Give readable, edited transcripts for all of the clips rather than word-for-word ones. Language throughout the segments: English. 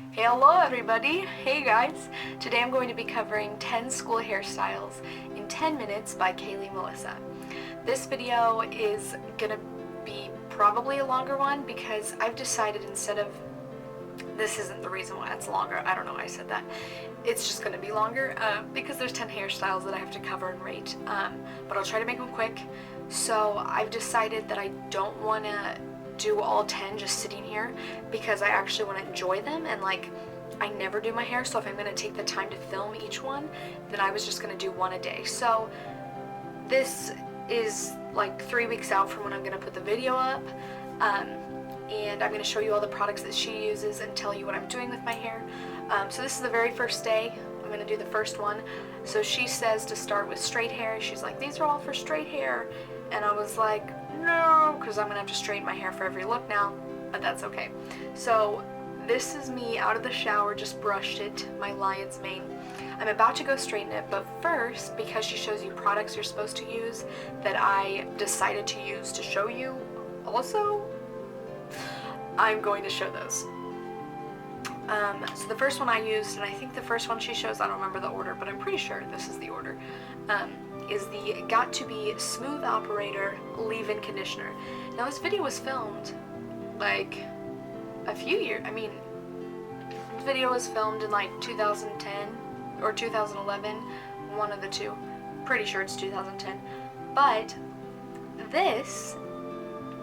Hello everybody! Hey guys! Today I'm going to be covering 10 school hairstyles in 10 minutes by Kayley Melissa. This video is gonna be probably a longer one because I've decided instead of, this isn't the reason why it's longer, I don't know why I said that, it's just gonna be longer because there's 10 hairstyles that I have to cover and rate, but I'll try to make them quick. So I've decided that I don't want to do all 10 just sitting here because I actually want to enjoy them, and like I never do my hair, so if I'm going to take the time to film each one, then I was just going to do one a day. So this is like 3 weeks out from when I'm going to put the video up, and I'm going to show you all the products that she uses and tell you what I'm doing with my hair. So this is the very first day. I'm going to do the first one. So she says to start with straight hair. She's like, these are all for straight hair, and I was like, no, because I'm gonna have to straighten my hair for every look now, but that's okay. So this is me out of the shower, just brushed it, my lion's mane. I'm about to go straighten it, but first, because she shows you products you're supposed to use that I decided to use to show you also, I'm going to show those. So the first one I used, and I think the first one she shows, I don't remember the order, but I'm pretty sure this is the order, is the Got To Be Smooth Operator Leave-In Conditioner. Now this video was filmed like a few years, this video was filmed in like 2010 or 2011, one of the two. Pretty sure it's 2010. But this,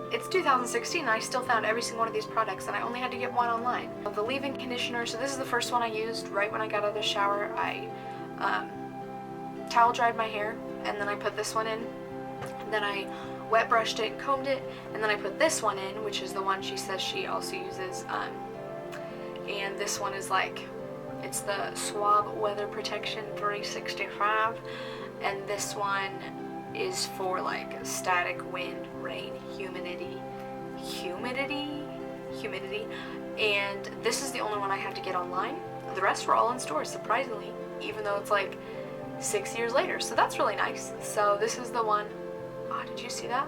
it's 2016 and I still found every single one of these products, and I only had to get one online. The leave-in conditioner, so this is the first one I used right when I got out of the shower. I towel dried my hair, and then I put this one in, and then I wet brushed it and combed it, and then I put this one in, which is the one she says she also uses, and this one is like, it's the Swab Weather Protection 365, and this one is for like static, wind, rain, humidity, and this is the only one I had to get online. The rest were all in stores, surprisingly, even though it's like 6 years later, so that's really nice. So this is the one, did you see that?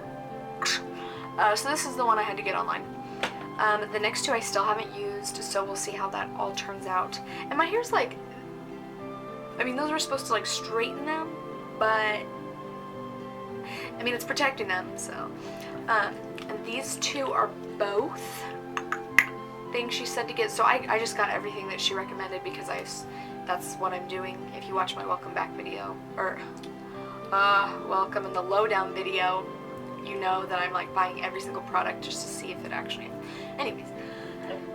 So this is the one I had to get online. The next two I still haven't used, so we'll see how that all turns out. And my hair's like, those were supposed to like straighten them, but it's protecting them, so. And these two are both things she said to get, so I just got everything that she recommended because that's what I'm doing. If you watch my welcome back video, or welcome in the lowdown video, you know that I'm like buying every single product just to see if it actually, anyways.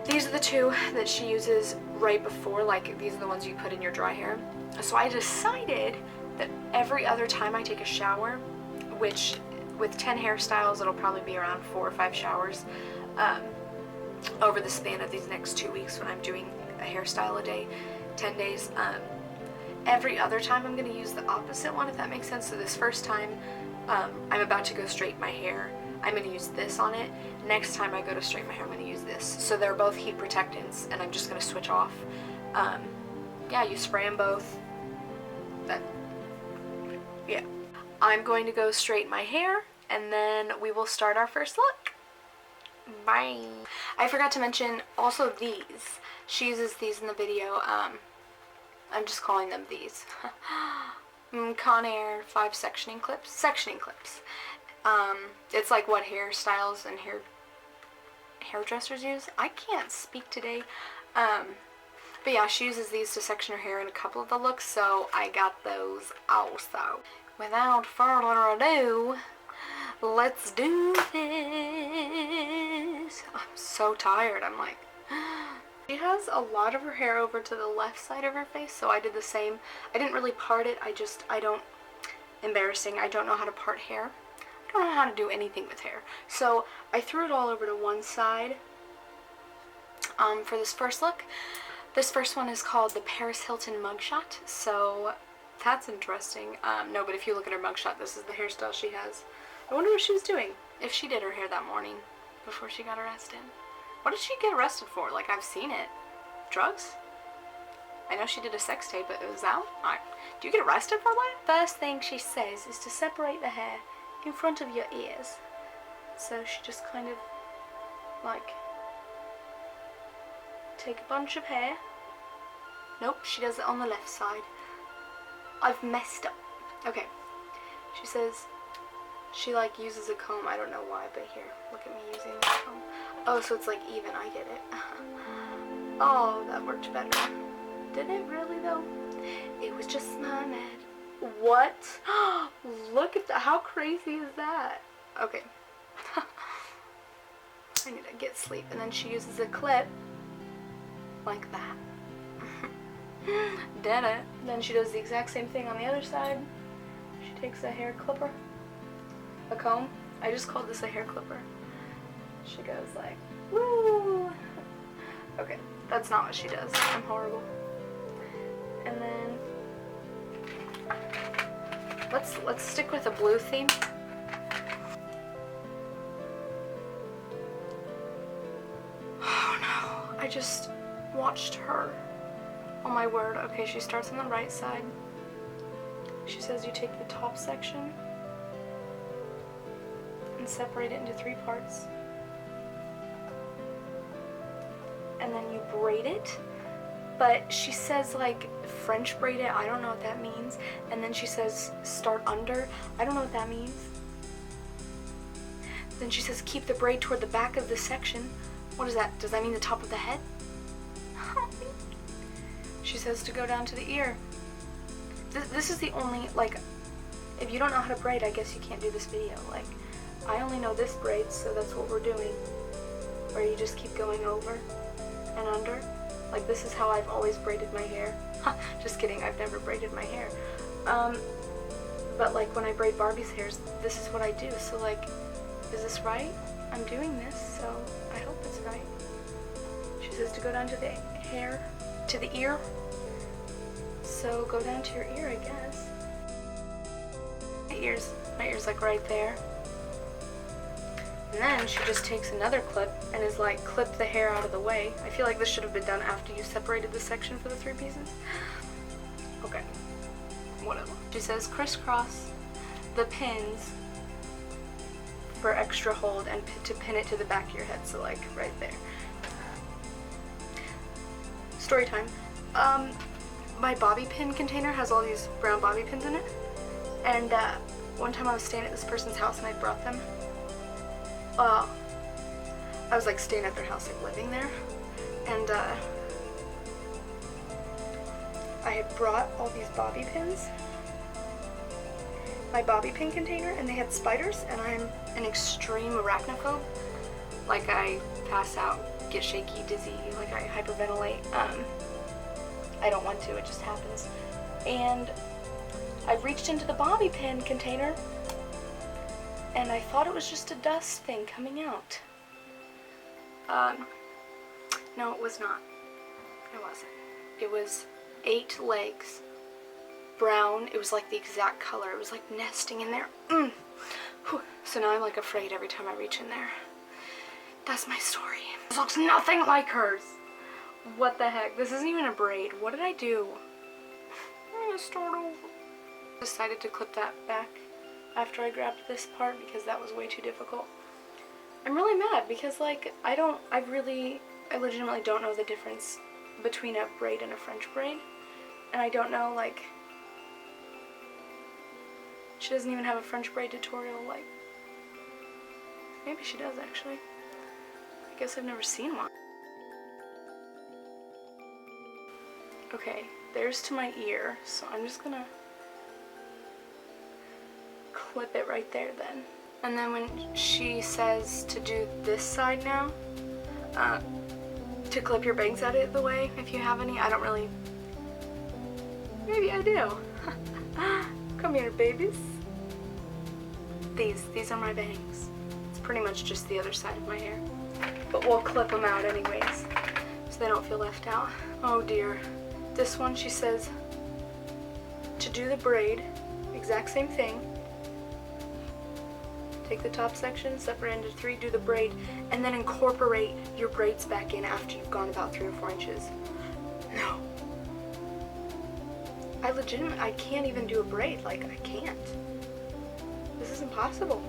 These are the two that she uses right before, like these are the ones you put in your dry hair. So I decided that every other time I take a shower, which with 10 hairstyles it'll probably be around 4 or 5 showers over the span of these next 2 weeks when I'm doing a hairstyle a day, 10 days. Every other time I'm going to use the opposite one, if that makes sense. So this first time I'm about to go straighten my hair, I'm going to use this on it. Next time I go to straighten my hair, I'm going to use this. So they're both heat protectants, and I'm just going to switch off. Yeah, you spray them both. Yeah. I'm going to go straighten my hair, and then we will start our first look. Bye. I forgot to mention also these. She uses these in the video. I'm just calling them these. Conair 5 sectioning clips. It's like what hairstyles and hairdressers use. I can't speak today. But yeah, she uses these to section her hair in a couple of the looks, so I got those also. Without further ado, let's do this. I'm so tired. I'm like, she has a lot of her hair over to the left side of her face, so I did the same. I didn't really part it. Embarrassing, I don't know how to part hair. I don't know how to do anything with hair. So I threw it all over to one side for this first look. This first one is called the Paris Hilton Mugshot, so that's interesting. No, but if you look at her mugshot, this is the hairstyle she has. I wonder what she was doing, if she did her hair that morning before she got arrested. What did she get arrested for? Like, I've seen it. Drugs? I know she did a sex tape, but it was out. Do you get arrested for that? First thing she says is to separate the hair in front of your ears. So she just kind of, like, take a bunch of hair. Nope, she does it on the left side. I've messed up. Okay. She says she like uses a comb. I don't know why, but here, look at me using the comb. Oh, so it's like even. I get it. Oh, that worked better. Did it really though? It was just my mad. What? Look at that. How crazy is that? Okay. I need to get sleep. And then she uses a clip like that. Did it. Then she does the exact same thing on the other side. She takes a hair clipper, a comb. I just called this a hair clipper. She goes like, woo. Okay, that's not what she does. I'm horrible. And then let's stick with a blue theme. Oh no, I just watched her. Oh my word. Okay, she starts on the right side. She says you take the top section and separate it into 3 parts. And then you braid it. But she says like French braid it. I don't know what that means. And then she says start under. I don't know what that means. Then she says keep the braid toward the back of the section. What is that? Does that mean the top of the head? She says to go down to the ear. This is the only, like, if you don't know how to braid, I guess you can't do this video. Like, I only know this braid, so that's what we're doing. Where you just keep going over and under. Like, this is how I've always braided my hair. Just kidding, I've never braided my hair. But, like, when I braid Barbie's hairs, this is what I do. So, like, is this right? I'm doing this, so I hope it's right. She says to go down to the hair, to the ear. So go down to your ear, I guess. My ear's like right there. And then she just takes another clip and is like, clip the hair out of the way. I feel like this should have been done after you separated the section for the 3 pieces. Okay, whatever. She says crisscross the pins for extra hold and to pin it to the back of your head. So like right there. Story time. My bobby pin container has all these brown bobby pins in it, and one time I was staying at this person's house and I brought them. I was like staying at their house, like living there, and I had brought all these bobby pins, my bobby pin container, and they had spiders, and I'm an extreme arachnophobe. Like I pass out, get shaky, dizzy, like I hyperventilate. I don't want to, it just happens. And I reached into the bobby pin container and I thought it was just a dust thing coming out. No, it was not. It wasn't. It was 8 legs, brown. It was like the exact color. It was like nesting in there. So now I'm like afraid every time I reach in there. That's my story. This looks nothing like hers. What the heck? This isn't even a braid. What did I do? I'm gonna start over. Decided to clip that back after I grabbed this part because that was way too difficult. I'm really mad because like I legitimately don't know the difference between a braid and a French braid. And I don't know, like, she doesn't even have a French braid tutorial. Like, maybe she does actually. I guess I've never seen one. Okay, there's to my ear, so I'm just gonna clip it right there then. And then when she says to do this side now, to clip your bangs out of the way, if you have any. I don't really, maybe I do. Come here, babies. These are my bangs. It's pretty much just the other side of my hair. But we'll clip them out anyways, so they don't feel left out. Oh dear. This one, she says to do the braid, exact same thing. Take the top section, separate into 3, do the braid, and then incorporate your braids back in after you've gone about 3 or 4 inches. No. I can't even do a braid. Like, I can't. This is impossible.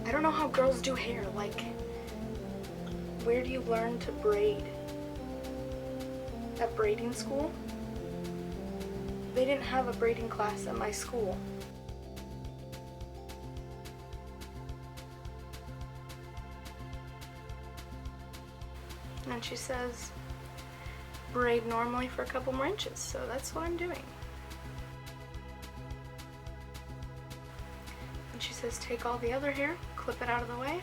I don't know how girls do hair. Like, where do you learn to braid? at braiding school. They didn't have a braiding class at my school. And she says, braid normally for a couple more inches, so that's what I'm doing. And she says, take all the other hair, clip it out of the way,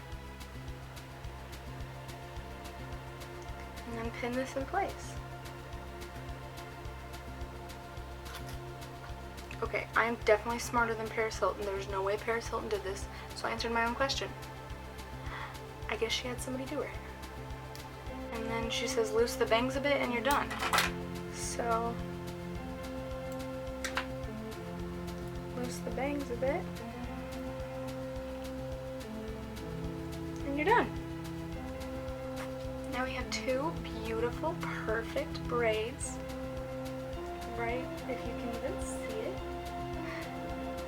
and then pin this in place. Okay, I am definitely smarter than Paris Hilton. There's no way Paris Hilton did this, so I answered my own question. I guess she had somebody do her hair. And then she says, loose the bangs a bit and you're done. So, loose the bangs a bit, and you're done. Now we have two beautiful, perfect braids. Right, if you can even see it.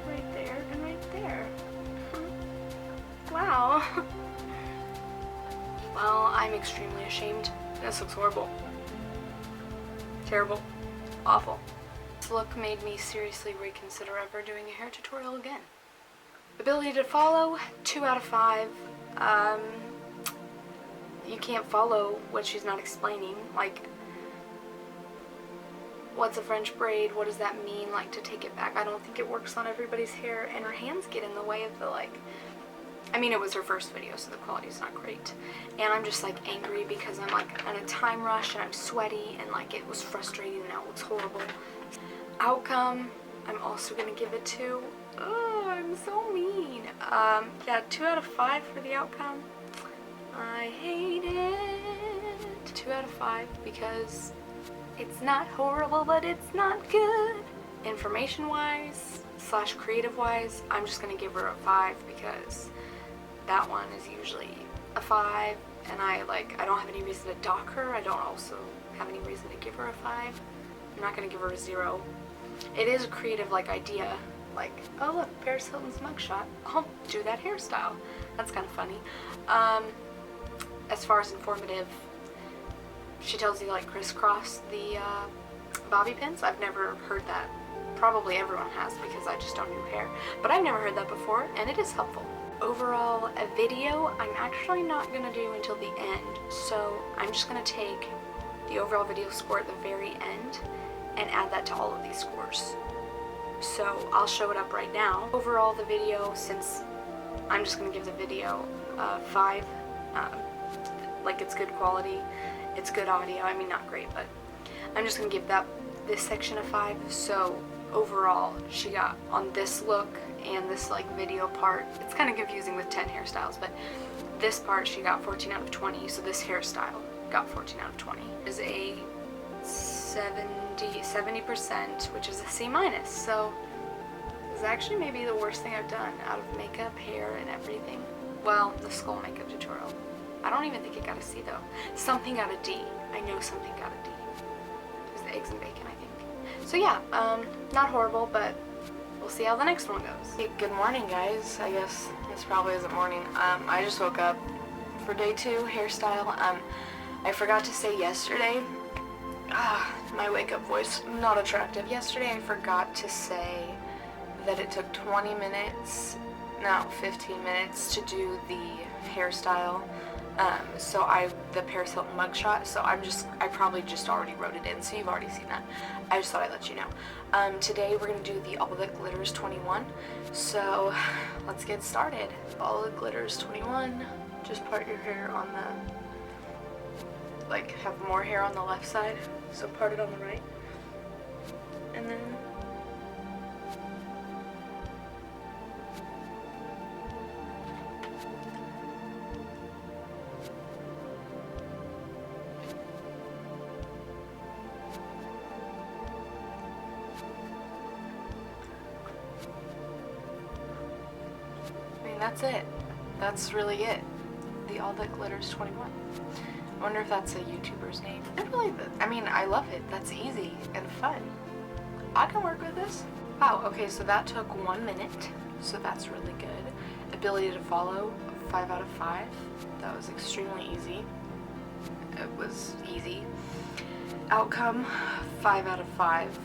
Right there and right there. Wow. Well, I'm extremely ashamed. This looks horrible. Terrible. Awful. This look made me seriously reconsider ever doing a hair tutorial again. Ability to follow, 2 out of 5. You can't follow what she's not explaining. Like, what's a French braid? What does that mean? Like, to take it back. I don't think it works on everybody's hair, and her hands get in the way of the, like, I mean, it was her first video, so the quality's not great. And I'm just, like, angry because I'm, like, in a time rush and I'm sweaty and, like, it was frustrating and now it looks horrible. Outcome, I'm also going to give it 2. Oh, I'm so mean. Yeah, 2 out of 5 for the outcome. I hate it. 2 out of 5 because it's not horrible, but it's not good. Information-wise / creative-wise, I'm just going to give her a 5 because that one is usually a 5, and I don't have any reason to dock her. I don't also have any reason to give her a 5. I'm not going to give her a 0. It is a creative, like, idea. Like, oh look, Paris Hilton's mugshot. I'll do that hairstyle. That's kind of funny. As far as informative, she tells you, like, crisscross the bobby pins. I've never heard that. Probably everyone has because I just don't do hair. But I've never heard that before, and it is helpful. Overall, a video I'm actually not going to do until the end, so I'm just going to take the overall video score at the very end and add that to all of these scores. So I'll show it up right now. Overall, the video, since I'm just going to give the video 5, like, it's good quality, it's good audio. I mean, not great, but I'm just going to give this section a 5. So overall, she got on this look and this, like, video part, it's kind of confusing with 10 hairstyles, but this part she got 14 out of 20, so this hairstyle got 14 out of 20. It is a 70%, which is a C-, so this is actually maybe the worst thing I've done out of makeup, hair, and everything. Well, the skull makeup tutorial. I don't even think it got a C, though. Something got a D. I know something got a D. It was the eggs and bacon, I think. So yeah, not horrible, but we'll see how the next one goes. Hey, good morning, guys. I guess this probably isn't morning. I just woke up for day 2 hairstyle. I forgot to say yesterday, my wake-up voice, not attractive. Yesterday I forgot to say that it took 20 minutes, no, 15 minutes to do the hairstyle. So the Paris Hilton mugshot, so I probably just already wrote it in, so you've already seen that. I just thought I'd let you know. Today we're going to do the AllThatGlitters 21, so let's get started. AllThatGlitters 21, just part your hair on the, like, have more hair on the left side, so part it on the right, and then that's it. That's really it. The AllThatGlitters 21. I wonder if that's a YouTuber's name. I mean, I love it. That's easy and fun. I can work with this. Wow, okay, so that took 1 minute, so that's really good. Ability to follow, 5 out of 5. That was extremely easy. It was easy. Outcome, 5 out of 5.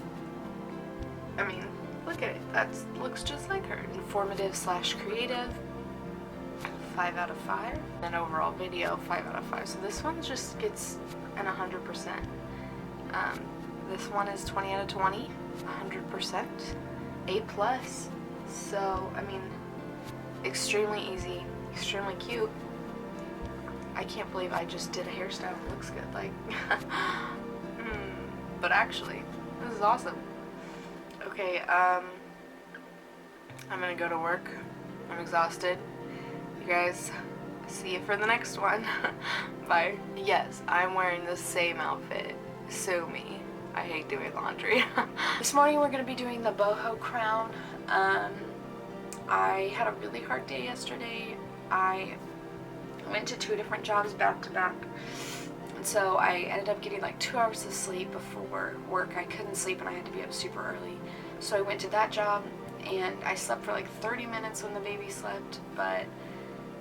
I mean, look at it. That looks just like her. Informative / creative, 5 out of 5. And overall video, 5 out of 5. So this one just gets an 100%. This one is 20 out of 20, 100%, A+. So, I mean, extremely easy, extremely cute. I can't believe I just did a hairstyle that looks good. Like, but actually, this is awesome. Okay, I'm gonna go to work. I'm exhausted. You guys, see you for the next one. Bye. Yes, I'm wearing the same outfit. Sue me. I hate doing laundry. This morning we're gonna be doing the Boho Crown. I had a really hard day yesterday. I went to 2 different jobs back to back. And so I ended up getting like 2 hours of sleep before work. I couldn't sleep and I had to be up super early. So I went to that job and I slept for like 30 minutes when the baby slept, but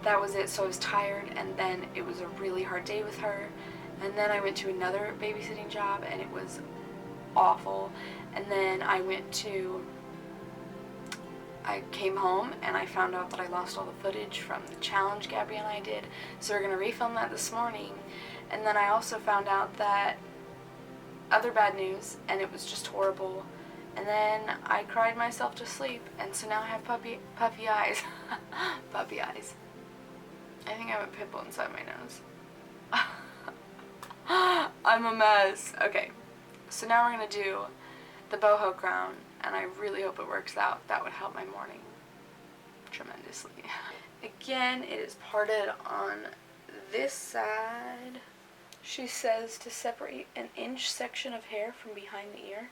that was it. So I was tired, and then it was a really hard day with her. And then I went to another babysitting job and it was awful. And then I came home and I found out that I lost all the footage from the challenge Gabby and I did. So we're going to refilm that this morning. And then I also found out that other bad news, and it was just horrible. And then I cried myself to sleep, and so now I have puppy eyes. Puppy eyes. I think I have a pimple inside my nose. I'm a mess. Okay, so now we're going to do the Boho Crown, and I really hope it works out. That would help my morning tremendously. Again, it is parted on this side. She says to separate an inch section of hair from behind the ear.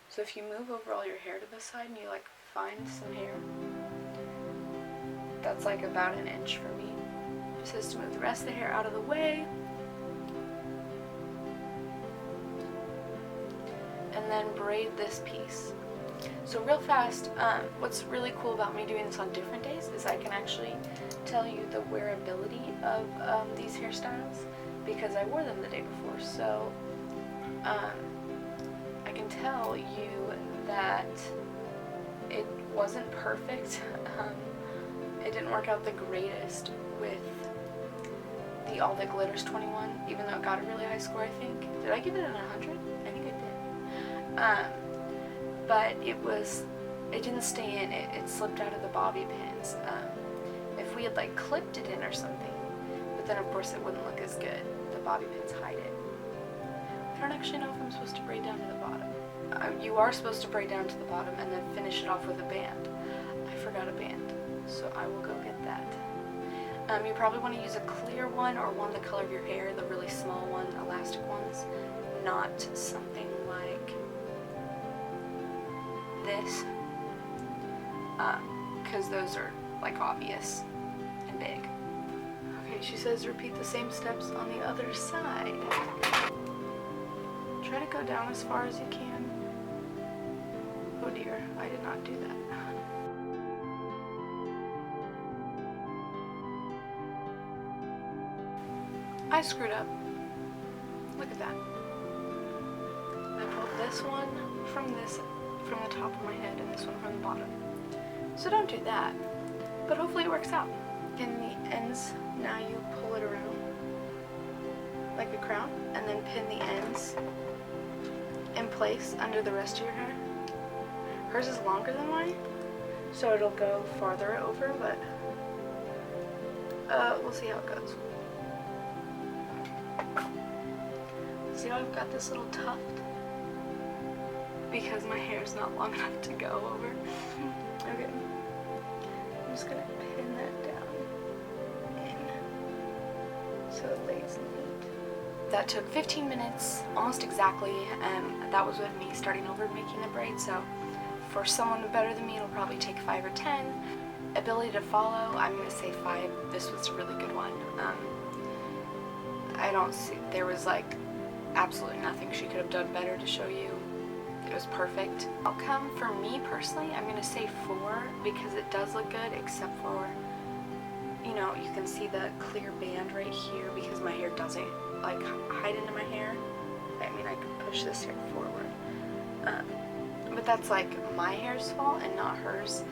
So if you move over all your hair to this side and you like find some hair, that's like about an inch for me. She says to move the rest of the hair out of the way. And then braid this piece. So real fast, what's really cool about me doing this on different days is I can actually tell you the wearability of these hairstyles, because I wore them the day before. So I can tell you that it wasn't perfect. It didn't work out the greatest with the AllThatGlitters 21, even though it got a really high score, I think. Did I give it an 100? I think I did. But it didn't stay in. It slipped out of the bobby pins. If we had like clipped it in or something, but then of course it wouldn't look as good. The bobby pins hide it. I don't actually know if I'm supposed to braid down to the bottom. You are supposed to braid down to the bottom and then finish it off with a band. I forgot a band, so I will go get that. You probably want to use a clear one or one the color of your hair, the really small one, elastic ones, not something like this, because those are like obvious and big. Okay, she says repeat the same steps on the other side. Try to go down as far as you can. Oh dear, I did not do that. I screwed up. Look at that. I pulled this one from the top of my head and this one from the bottom. So don't do that. But hopefully it works out. In the ends, now you pull it around like a crown and then pin the ends in place under the rest of your hair. Hers is longer than mine, so it'll go farther over, but we'll see how it goes. See how I've got this little tuft? Because my hair is not long enough to go over. Okay. I'm just gonna pin that down in so it lays neat. That took 15 minutes, almost exactly, and that was with me starting over making the braid, so for someone better than me it'll probably take 5 or 10. Ability to follow, I'm gonna say 5. This was a really good one. I don't see, there was like absolutely nothing she could have done better to show you. It was perfect. Outcome for me personally, I'm gonna say 4 because it does look good, except for, you know, you can see the clear band right here because my hair doesn't like hide into my hair. I mean, I could push push this hair forward. But that's like my hair's fault and not hers.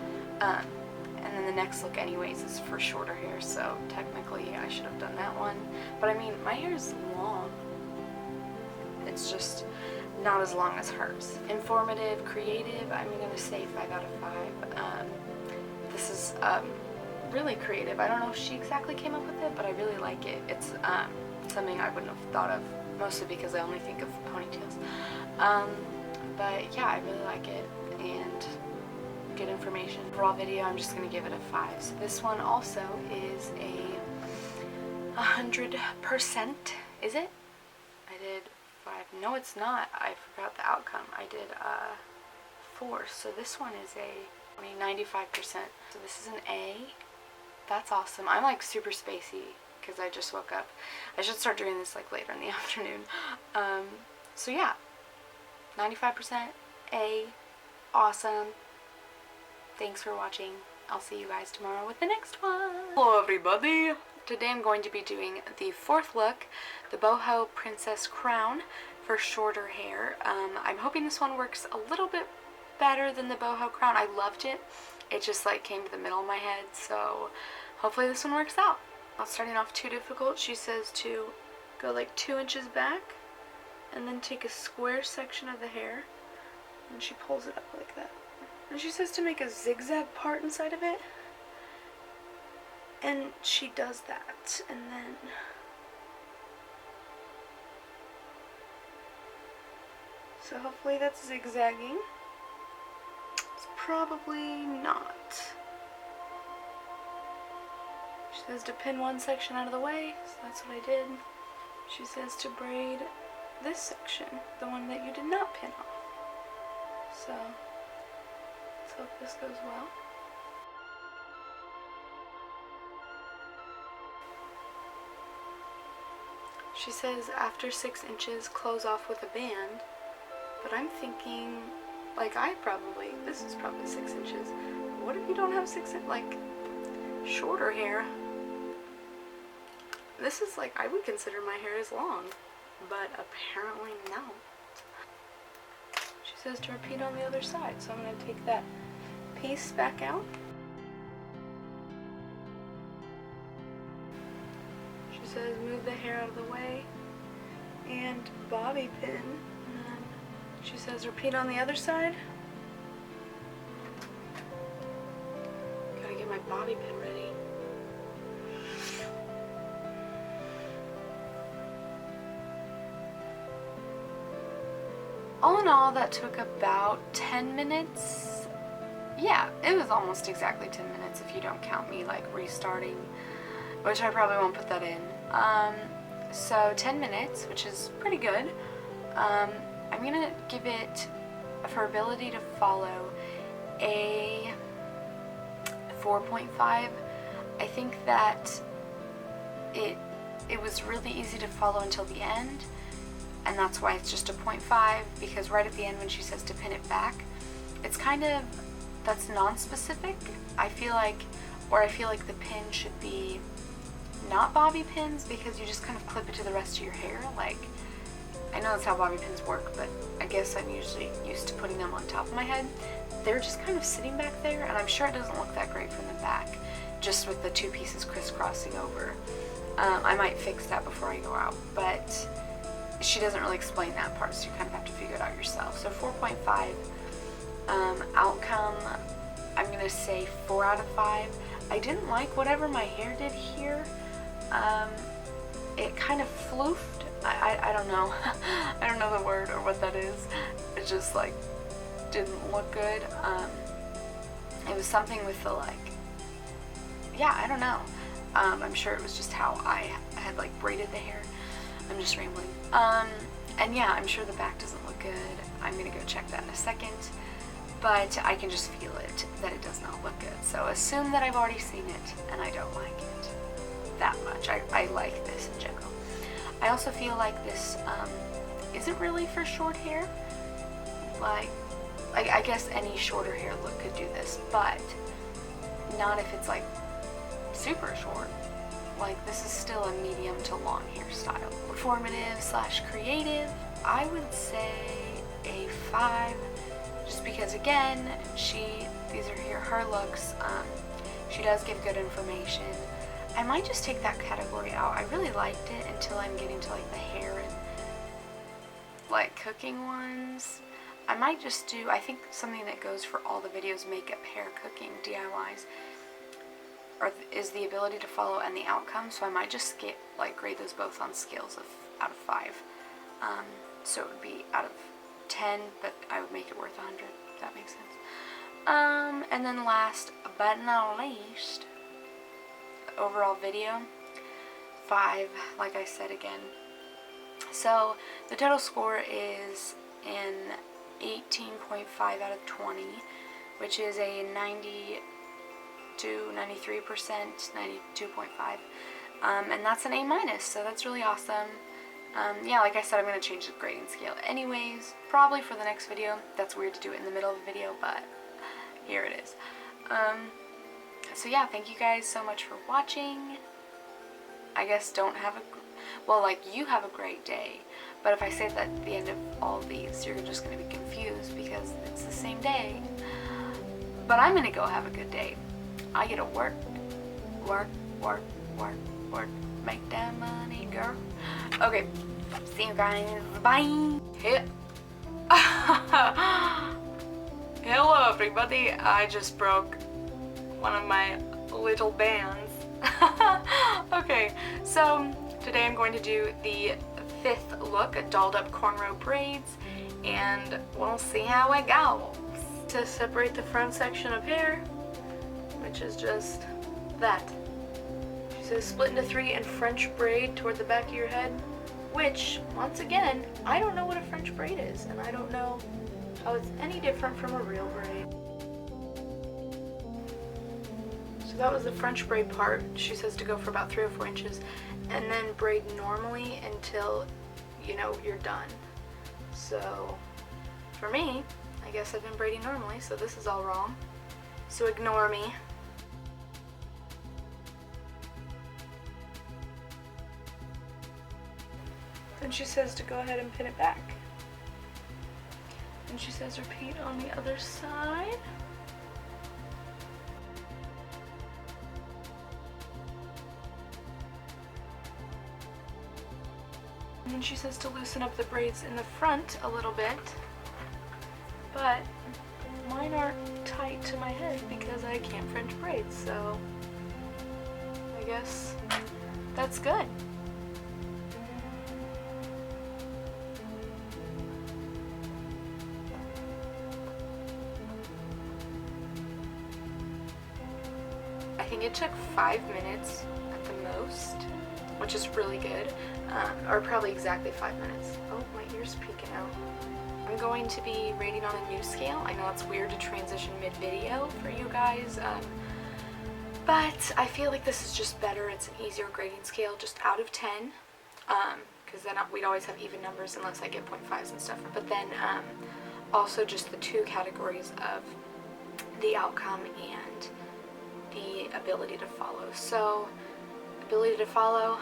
And then the next look anyways is for shorter hair, so technically I should have done that one. But I mean, my hair is long. It's just not as long as hers. Informative, creative, I'm gonna say 5 out of 5. This is really creative. I don't know if she exactly came up with it, but I really like it. It's something I wouldn't have thought of, mostly because I only think of ponytails. But yeah, I really like it, and good information. Overall video, I'm just gonna give it a 5. So this one also is a 100%. Is it? I did 5. No, it's not. I forgot the outcome. I did 4. So this one is a 95%. So this is an A. That's awesome. I'm like super spacey because I just woke up. I should start doing this like later in the afternoon. So yeah, 95% A. Awesome. Thanks for watching. I'll see you guys tomorrow with the next one. Hello everybody. Today I'm going to be doing the 4th look, the Boho Princess Crown for shorter hair. I'm hoping this one works a little bit better than the Boho Crown. I loved it. It just like came to the middle of my head, so hopefully this one works out. Not starting off too difficult. She says to go like 2 inches back and then take a square section of the hair and she pulls it up like that. And she says to make a zigzag part inside of it. And she does that, and then so hopefully that's zigzagging. It's probably not. She says to pin one section out of the way, so that's what I did. She says to braid this section, the one that you did not pin off. So let's hope this goes well. She says after 6 inches, close off with a band, but I'm thinking, like this is probably 6 inches. What if you don't have 6 inches, like shorter hair? This is like, I would consider my hair as long, but apparently not. She says to repeat on the other side, so I'm going to take that piece back out. She says move the hair out of the way and bobby pin. And then she says repeat on the other side. Gotta get my bobby pin ready. All in all, that took about 10 minutes. Yeah, it was almost exactly 10 minutes if you don't count me like restarting, which I probably won't put that in. So 10 minutes, which is pretty good. I'm gonna give it, for ability to follow, a 4.5. I think that it was really easy to follow until the end, and that's why it's just a 0.5, because right at the end when she says to pin it back, it's kind of, that's non-specific. I feel like the pin should be not bobby pins, because you just kind of clip it to the rest of your hair. Like, I know that's how bobby pins work, but I guess I'm usually used to putting them on top of my head. They're just kind of sitting back there, and I'm sure it doesn't look that great from the back, just with the 2 pieces crisscrossing over. I might fix that before I go out, but she doesn't really explain that part, so you kind of have to figure it out yourself. So 4.5. Outcome, I'm gonna say 4 out of 5. I didn't like whatever my hair did here. It kind of floofed. I don't know. I don't know the word or what that is. It just like didn't look good. It was something with the like, yeah, I don't know. I'm sure it was just how I had like braided the hair. I'm just rambling. And yeah, I'm sure the back doesn't look good. I'm gonna go check that in a second. But I can just feel it, that it does not look good. So assume that I've already seen it and I don't like it that much. I like this in general. I also feel like this isn't really for short hair. Like I guess any shorter hair look could do this, but not if it's like super short. Like this is still a medium to long hairstyle. Informative / creative. I would say a 5, just because again, these are her looks. She does give good information. I might just take that category out. I really liked it until I'm getting to like the hair and like cooking ones. I might just do, I think something that goes for all the videos, makeup, hair, cooking, DIYs, is the ability to follow and the outcome. So I might just grade those both on scales of out of 5. So it would be out of 10, but I would make it worth 100, if that makes sense. And then last but not least, the overall video, 5, like I said again. So the total score is an 18.5 out of 20, which is a 90 to 93%, 92.5. And that's an A-, so that's really awesome. Yeah, like I said, I'm going to change the grading scale anyways, probably for the next video. That's weird to do it in the middle of the video, but here it is. So yeah, thank you guys so much for watching. I guess you have a great day. But if I say that at the end of all of these, you're just going to be confused because it's the same day. But I'm going to go have a good day. I get to work, make that money, girl. Okay, see you guys. Bye. Hello, everybody. I just broke one of my little bands. Okay, so today I'm going to do the 5th look, dolled up cornrow braids, and we'll see how it goes. To separate the front section of hair, which is just that. She says split into 3 and French braid toward the back of your head, which, once again, I don't know what a French braid is, and I don't know how it's any different from a real braid. So that was the French braid part. She says to go for about 3 or 4 inches, and then braid normally until, you're done. So, for me, I guess I've been braiding normally, so this is all wrong. So ignore me. Then she says to go ahead and pin it back. And she says repeat on the other side. And then she says to loosen up the braids in the front a little bit. But mine aren't tight to my head because I can't French braid, so I guess that's good. I think it took 5 minutes at the most, which is really good, or probably exactly 5 minutes. Oh, my ear's peeking out. I'm going to be rating on a new scale. I know it's weird to transition mid-video for you guys, but I feel like this is just better. It's an easier grading scale, just out of 10, because then we'd always have even numbers unless I get 0.5s and stuff. But then also just the 2 categories of the outcome and the ability to follow. So ability to follow,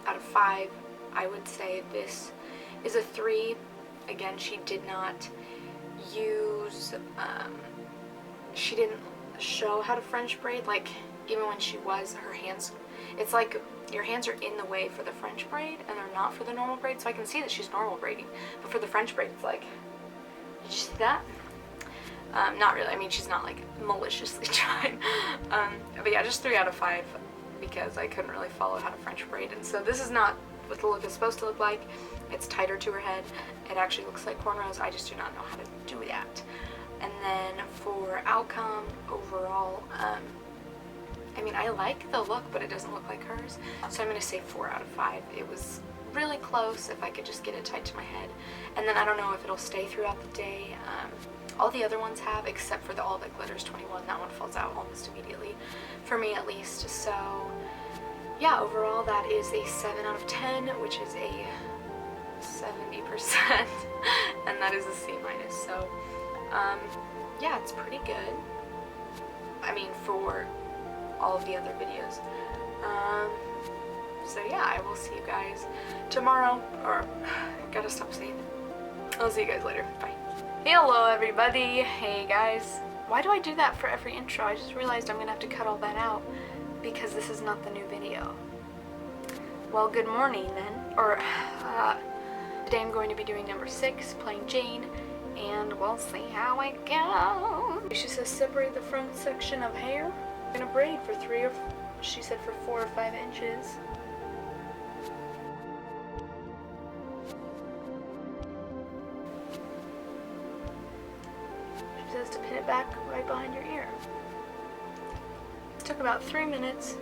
out of 5, I would say this is a 3. Again, she did not use, she didn't show how to French braid, like, even when she was, her hands, it's like your hands are in the way for the French braid, and they're not for the normal braid, so I can see that she's normal braiding, but for the French braid, it's like, did you see that? Not really, I mean, she's not, like, maliciously trying, but yeah, just 3 out of 5, because I couldn't really follow how to French braid, and so this is not what the look is supposed to look like. It's tighter to her head. It actually looks like cornrows. I just do not know how to do that. And then for outcome overall, I mean, I like the look, but it doesn't look like hers. So I'm going to say 4 out of 5. It was really close if I could just get it tight to my head. And then I don't know if it'll stay throughout the day. All the other ones have, except for the AllThatGlitters 21. That one falls out almost immediately, for me at least. So yeah, overall that is a 7 out of 10, which is a 70%, and that is a C-. So yeah, it's pretty good. I mean, for all of the other videos. So yeah, I will see you guys tomorrow, or gotta stop saying it. I'll see you guys later. Bye. Hello everybody. Hey guys. Why do I do that for every intro? I just realized I'm gonna have to cut all that out because this is not the new video. Well, good morning then. Today I'm going to be doing number 6, playing Jane, and we'll see how it goes. She says separate the front section of hair. I'm gonna braid for 4 or 5 inches. She says to pin it back right behind your ear. It took about 3 minutes.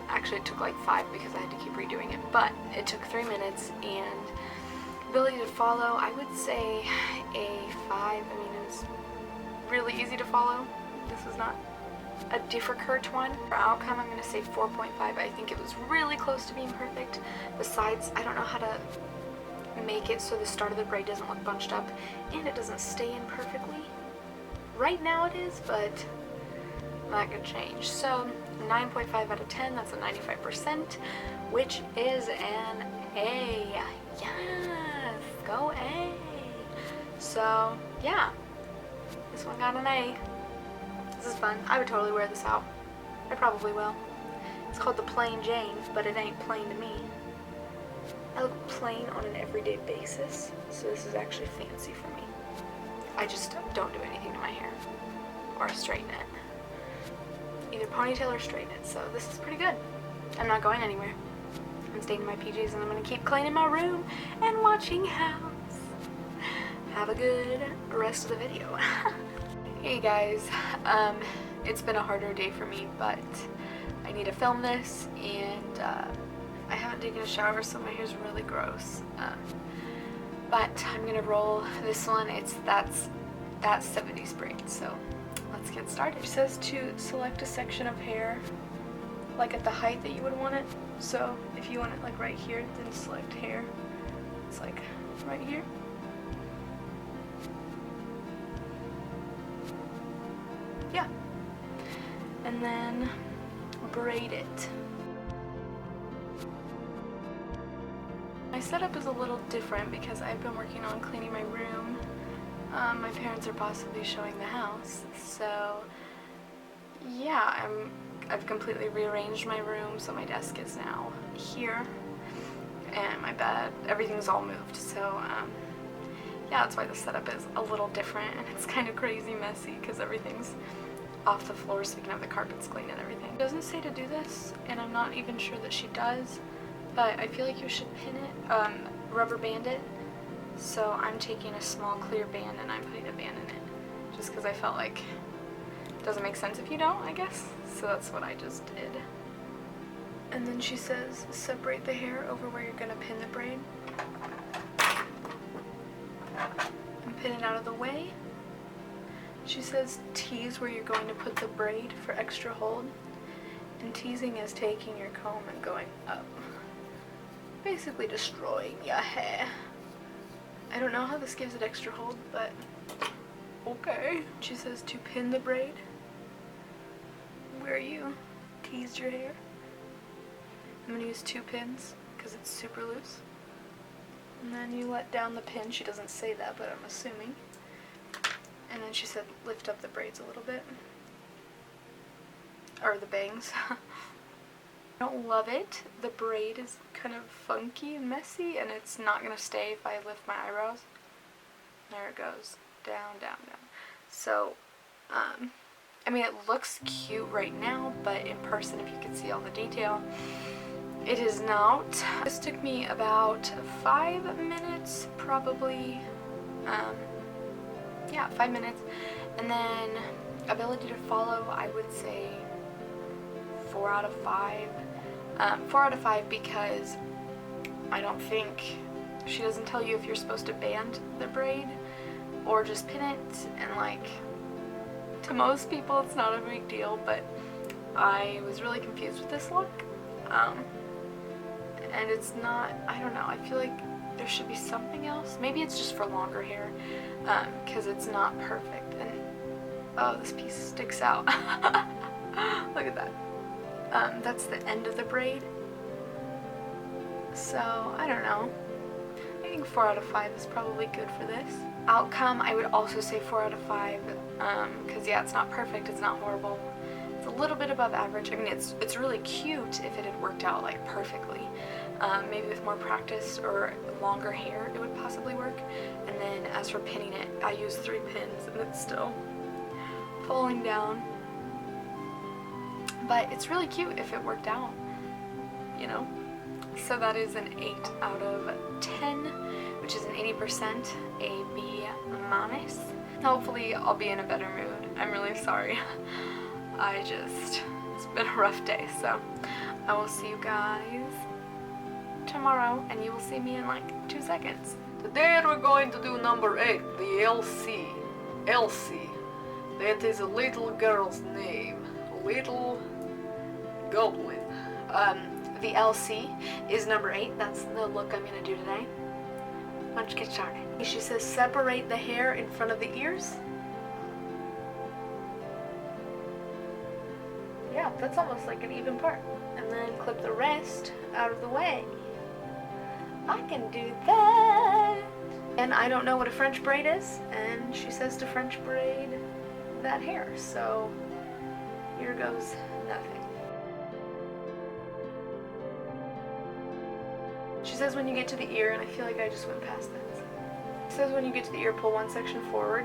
Actually it took like 5 because I had to keep redoing it, but it took 3 minutes, and ability to follow, I would say a 5. I mean, it was really easy to follow. This is not a difficult one. For outcome, I'm going to say 4.5. I think it was really close to being perfect. Besides, I don't know how to make it so the start of the braid doesn't look bunched up and it doesn't stay in perfectly. Right now it is, but that could change. So 9.5 out of 10, that's a 95%, which is an A. Yes, go A. So yeah, this one got an A. This is fun. I would totally wear this out. I probably will. It's called the Plain Jane, but it ain't plain to me. I look plain on an everyday basis, so this is actually fancy for me. I just don't do anything to my hair or straighten it. Either ponytail or straighten it, so this is pretty good. I'm not going anywhere. I'm staying in my PJs and I'm gonna keep cleaning my room and watching House. Have a good rest of the video. Hey guys, it's been a harder day for me, but I need to film this, and I haven't taken a shower, so my hair's really gross. But I'm gonna roll this one. That's 70s braid, so let's get started. It says to select a section of hair, like at the height that you would want it. So if you want it like right here, then select hair. It's like right here. Yeah. And then braid it. My setup is a little different because I've been working on cleaning my room. My parents are possibly showing the house, so yeah, I've completely rearranged my room, so my desk is now here, and my bed, everything's all moved, so yeah, that's why the setup is a little different, and it's kind of crazy messy because everything's off the floor so we can have the carpets clean and everything. It doesn't say to do this, and I'm not even sure that she does, but I feel like you should pin it, rubber band it. So I'm taking a small clear band and I'm putting a band in it, just because I felt like it doesn't make sense if you don't, I guess. So that's what I just did. And then she says separate the hair over where you're gonna pin the braid and pin it out of the way. She says tease where you're going to put the braid for extra hold, and teasing is taking your comb and going up, basically destroying your hair. I don't know how this gives it extra hold, but okay. She says to pin the braid where you teased your hair. I'm gonna use 2 pins because it's super loose. And then you let down the pin. She doesn't say that, but I'm assuming. And then she said lift up the braids a little bit. Or the bangs. I don't love it. The braid is kind of funky and messy, and it's not gonna stay if I lift my eyebrows. There it goes. Down, down, down. So, I mean, it looks cute right now, but in person, if you can see all the detail, it is not. This took me about 5 minutes, probably. Yeah, 5 minutes. And then ability to follow, I would say 4 out of 5. 4 out of 5 because I don't think she doesn't tell you if you're supposed to band the braid or just pin it, and like to most people it's not a big deal, but I was really confused with this look, and it's not, I don't know, I feel like there should be something else. Maybe it's just for longer hair, because it's not perfect. And oh, this piece sticks out. Look at that. That's the end of the braid. So, I don't know. I think 4 out of 5 is probably good for this. Outcome, I would also say 4 out of 5. Because yeah, it's not perfect, it's not horrible. It's a little bit above average. I mean, it's really cute if it had worked out like perfectly. Maybe with more practice or longer hair, it would possibly work. And then as for pinning it, I used 3 pins and it's still falling down. But it's really cute if it worked out, you know? So that is an 8 out of 10, which is an 80%, a B-. Hopefully I'll be in a better mood. I'm really sorry. It's been a rough day, so I will see you guys tomorrow, and you will see me in like 2 seconds. Today we're going to do number 8, the LC. Elsie. That is a little girl's name. Little goblin. The LC is number 8. That's the look I'm gonna do today. Let's get started. She says separate the hair in front of the ears. Yeah, that's almost like an even part. And then clip the rest out of the way. I can do that. And I don't know what a French braid is, and she says to French braid that hair, so here goes nothing. She says when you get to the ear, and I feel like I just went past that. She says when you get to the ear, pull one section forward.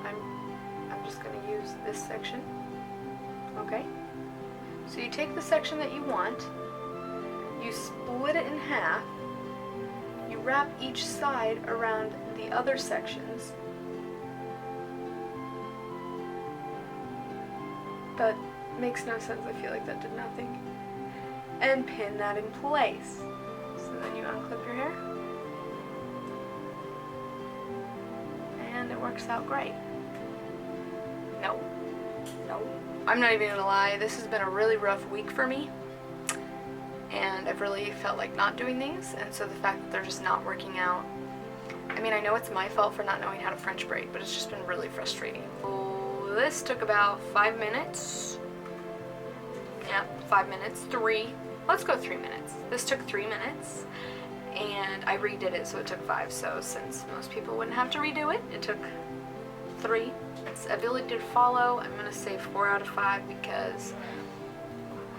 I'm just gonna use this section. Okay? So you take the section that you want, you split it in half, you wrap each side around the other sections. That makes no sense. I feel like that did nothing. And pin that in place. So then you unclip your hair. And it works out great. No. I'm not even gonna lie, this has been a really rough week for me. And I've really felt like not doing things, and so the fact that they're just not working out. I mean, I know it's my fault for not knowing how to French braid, but it's just been really frustrating. So this took about 5 minutes. Yeah, 5 minutes. 3. Let's go 3 minutes. This took 3 minutes, and I redid it, so it took 5. So since most people wouldn't have to redo it, it took 3. Its ability to follow, I'm gonna say 4 out of 5 because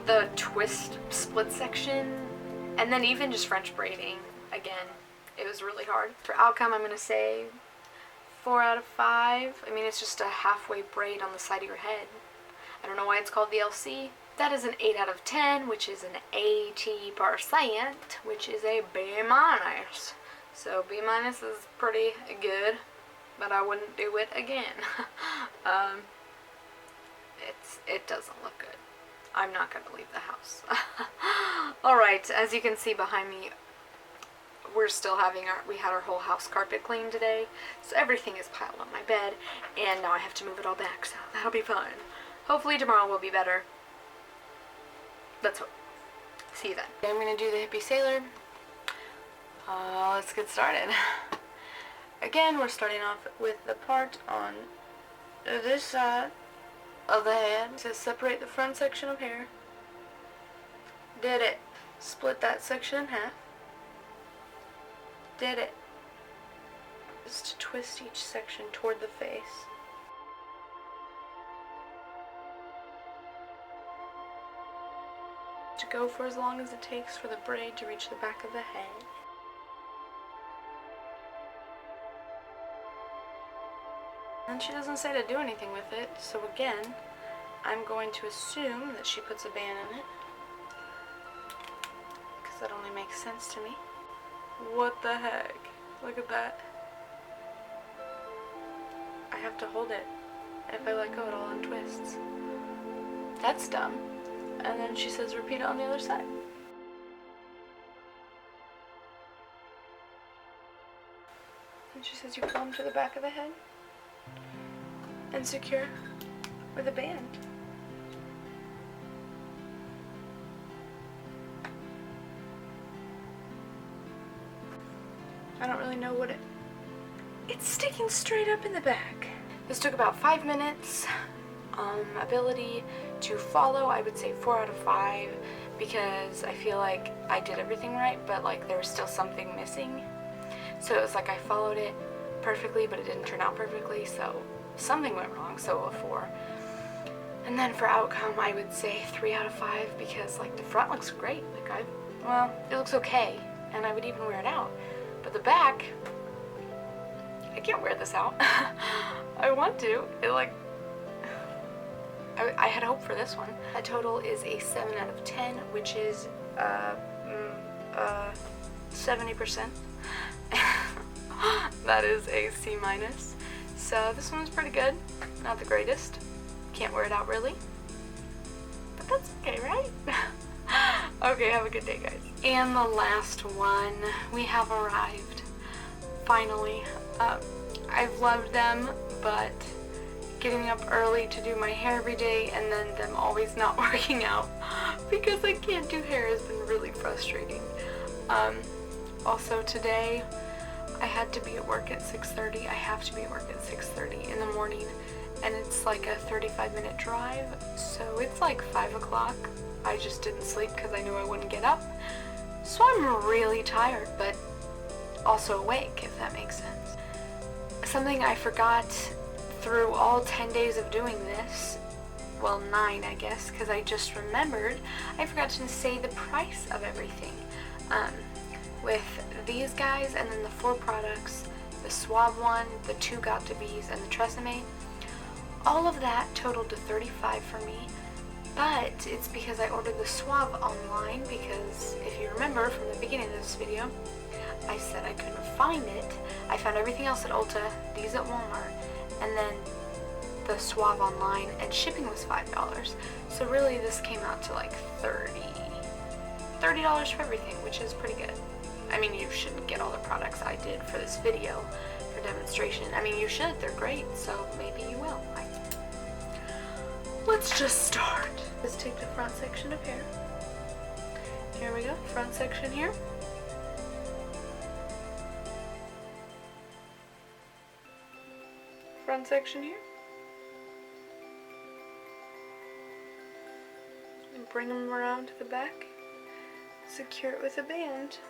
the twist split section, and then even just French braiding, again, it was really hard. For outcome, I'm gonna say 4 out of 5. I mean, it's just a halfway braid on the side of your head. I don't know why it's called the LC. That is an 8 out of 10, which is an 80%, which is a B-. So B- is pretty good, but I wouldn't do it again. It doesn't look good. I'm not going to leave the house. Alright, as you can see behind me, we're still having we had our whole house carpet cleaned today, so everything is piled on my bed, and now I have to move it all back, so that'll be fun. Hopefully tomorrow will be better. Let's hope. See you then. Okay, I'm going to do the Hippie Sailor. Let's get started. Again, we're starting off with the part on this side of the head. It says separate the front section of hair. Did it. Split that section in half. Did it. Just to twist each section toward the face. To go for as long as it takes for the braid to reach the back of the head. And she doesn't say to do anything with it, so again, I'm going to assume that she puts a band in it, because that only makes sense to me. What the heck? Look at that. I have to hold it. If I let go, it all untwists. That's dumb. And then she says repeat it on the other side. And she says you pull them to the back of the head and secure with a band. I don't really know what it's sticking straight up in the back. This took about 5 minutes. Ability to follow, I would say 4 out of 5, because I feel like I did everything right, but like there was still something missing. So it was like I followed it perfectly, but it didn't turn out perfectly, so something went wrong, so a 4. And then for outcome, I would say 3 out of 5, because like the front looks great. Like well, it looks okay, and I would even wear it out. But the back, I can't wear this out. I want to. It like, I had hope for this one. That total is a 7 out of 10, which is 70%. That is a C-. So this one's pretty good. Not the greatest. Can't wear it out really. But that's okay, right? Okay, have a good day, guys. And the last one, we have arrived. Finally. I've loved them, but getting up early to do my hair every day and then them always not working out because I can't do hair has been really frustrating. Also today I had to be at work at 6:30. I have to be at work at 6:30 in the morning, and it's like a 35-minute drive, so it's like 5 o'clock. I just didn't sleep because I knew I wouldn't get up, so I'm really tired, but also awake, if that makes sense. Something I forgot through all 10 days of doing this, well 9 I guess, because I just remembered, I forgot to say the price of everything. With these guys and then the 4 products, the swab one, the 2 got-to-be's, and the Tresemme, all of that totaled to $35 for me, but it's because I ordered the swab online, because if you remember from the beginning of this video, I said I couldn't find it. I found everything else at Ulta, these at Walmart, and then the swab online, and shipping was $5. So really this came out to like $30 for everything, which is pretty good. I mean, you shouldn't get all the products I did for this video for demonstration. I mean, you should, they're great, so maybe you will. Let's just start. Let's take the front section of hair. Here we go, front section here. Front section here. And bring them around to the back. Secure it with a band.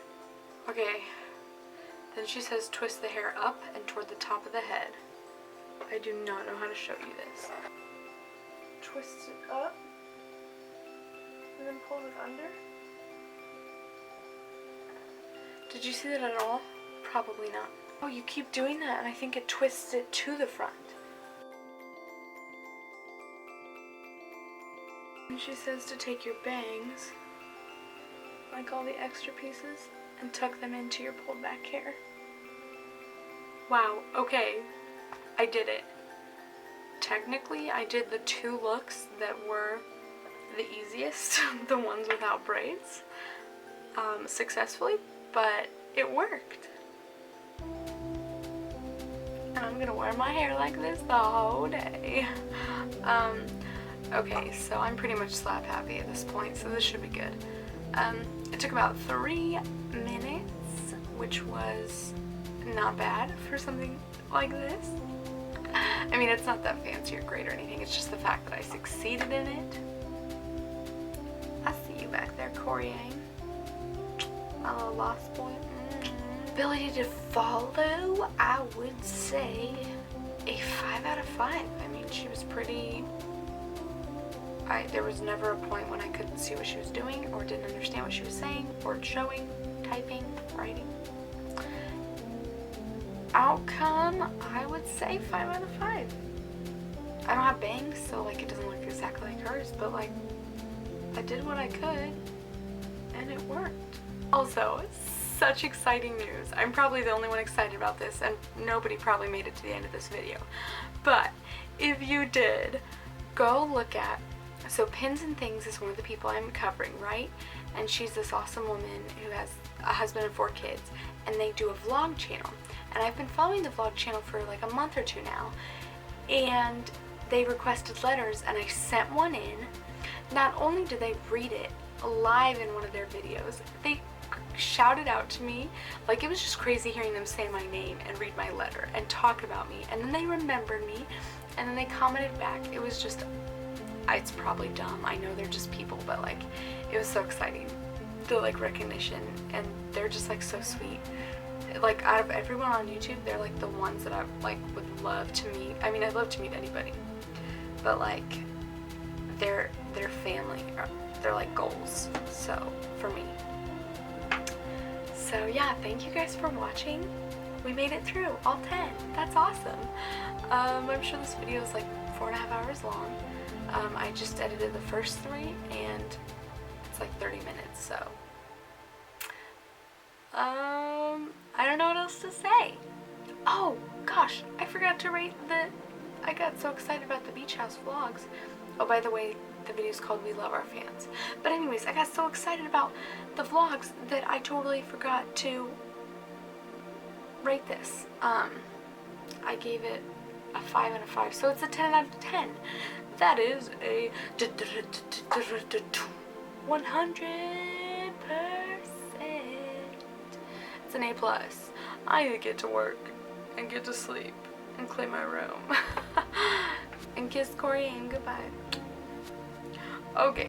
Okay, then she says twist the hair up and toward the top of the head. I do not know how to show you this. Twist it up and then pull it under. Did you see that at all? Probably not. Oh, you keep doing that and I think it twists it to the front. And she says to take your bangs, like all the extra pieces, and tuck them into your pulled back hair. Wow, okay, I did it. Technically, I did the 2 looks that were the easiest, the ones without braids, successfully, but it worked. And I'm gonna wear my hair like this the whole day. Okay, so I'm pretty much slap happy at this point, so this should be good. It took about 3 minutes, which was not bad for something like this. I mean, it's not that fancy or great or anything, it's just the fact that I succeeded in it. I see you back there, Corey. My little lost boy. Ability to follow, I would say a 5 out of 5. I mean, she was pretty... there was never a point when I couldn't see what she was doing or didn't understand what she was saying or showing, typing, writing. Outcome, I would say 5 out of 5. I don't have bangs, so like it doesn't look exactly like hers, but like I did what I could and it worked. Also, such exciting news. I'm probably the only one excited about this and nobody probably made it to the end of this video. But if you did, go look at, so Pins and Things is one of the people I'm covering, right? And she's this awesome woman who has a husband and 4 kids, and they do a vlog channel. And I've been following the vlog channel for like a month or 2 now, and they requested letters and I sent one in. Not only did they read it live in one of their videos, they shouted out to me. Like, it was just crazy hearing them say my name and read my letter and talk about me, and then they remembered me, and then they commented back. It was just, it's probably dumb, I know they're just people, but like, it was so exciting, the like recognition, and they're just like so sweet. Like, out of everyone on YouTube, they're like the ones that I like would love to meet. I mean, I'd love to meet anybody, but like, they're family, they're like goals, so for me. So yeah, thank you guys for watching. We made it through all 10. That's awesome. I'm sure this video is like 4.5 hours long. I just edited the first 3 and it's like 30 minutes, so I don't know what else to say. Oh gosh, I forgot to rate I got so excited about the beach house vlogs. Oh, by the way, the video is called We Love Our Fans. But anyways, I got so excited about the vlogs that I totally forgot to rate this. I gave it a 5 out of 5, so it's a 10 out of 10. That is a 100%. It's an A+. I get to work and get to sleep and clean my room and kiss Corey and goodbye. Okay.